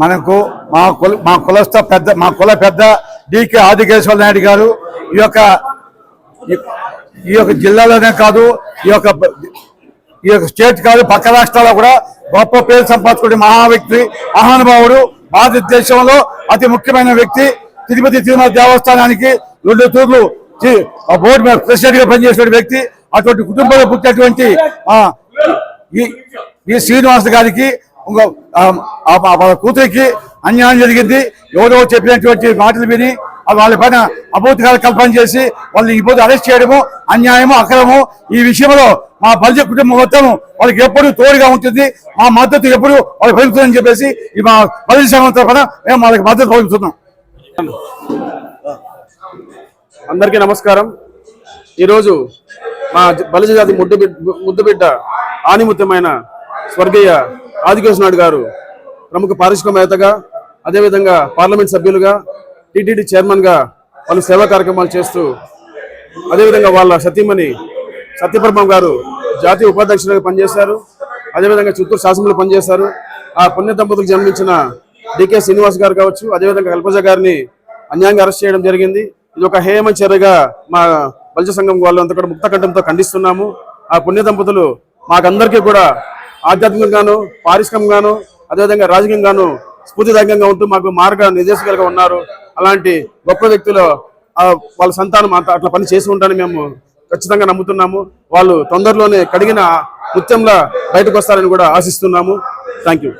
మనకు మా కులస్థ పెద్ద మా కుల పెద్ద డికే ఆదికేశ్వర నాయుడు గారు ఈ యొక్క జిల్లాలోనే కాదు ఈ యొక్క స్టేట్ కాదు పక్క రాష్ట్రాల్లో కూడా గొప్ప పేరు సంపాదించుకునే మహా వ్యక్తి మహానుభావుడు. భారతదేశంలో అతి ముఖ్యమైన వ్యక్తి. తిరుమల దేవస్థానానికి 2 తూర్లు బోర్డు ప్రెసిడెంట్ గా పనిచేసిన వ్యక్తి. అటువంటి కుటుంబంలో పుట్టినటువంటి ఈ శ్రీనివాస్ గారికి కూతురికి అన్యాయం జరిగింది. ఎవరో చెప్పినటువంటి మాటలు విని వాళ్ళ పైన అభూతకాల కల్పన చేసి వాళ్ళని ఇప్పుడు అరెస్ట్ చేయడము అన్యాయము అక్రమము. ఈ విషయంలో మా బలిజ కుటుంబం మొత్తం వాళ్ళకి ఎప్పుడు తోడుగా ఉంటుంది. మా మద్దతు ఎప్పుడు వాళ్ళకి పెరుగుతుందని చెప్పేసి ఈ మా బలిజ సంఘం తరఫున మేము వాళ్ళకి మద్దతు పలుకుతున్నాం. అందరికీ నమస్కారం. ఈరోజు మా బలిజ జాతి ముద్దుబిడ్డ ఆనిముత్యమైన స్వర్గీయ ఆదికేశ్వర నాయుడు గారు ప్రముఖ పారిశ్రామికవేత్తగా, అదేవిధంగా పార్లమెంట్ సభ్యులుగా, టీటీడీ చైర్మన్గా వాళ్ళు సేవా కార్యక్రమాలు చేస్తూ, అదేవిధంగా వాళ్ళ సతీమణి సత్యప్రభం గారు జాతీయ ఉపాధ్యక్షులుగా పనిచేశారు. అదేవిధంగా చిత్తూరు శాసనంలో పనిచేశారు. ఆ పుణ్య దంపతులకు జన్మించిన డికే శ్రీనివాస్ గారు కావచ్చు, అదేవిధంగా కల్పజ గారిని అన్యాయంగా అరెస్ట్ చేయడం జరిగింది. ఇది ఒక హేమ చర్యగా మా బలిజ సంఘం వాళ్ళు అంతా కూడా ముక్త కంఠంతో ఖండిస్తున్నాము. ఆ పుణ్య దంపతులు మాకందరికీ కూడా ఆధ్యాత్మికంగాను, పారిశ్రామికంగాను, అదేవిధంగా రాజకీయంగాను స్ఫూర్తిదాయకంగా ఉంటూ మాకు మార్గ నిర్దేశకులుగా ఉన్నారు. అలాంటి గొప్ప వ్యక్తులు వాళ్ళ సంతానం అట్లా పని చేసి ఉంటారని మేము ఖచ్చితంగా నమ్ముతున్నాము. వాళ్ళు తొందరలోనే కడిగిన ముత్యంలా బయటకు వస్తారని కూడా ఆశిస్తున్నాము. Thank you.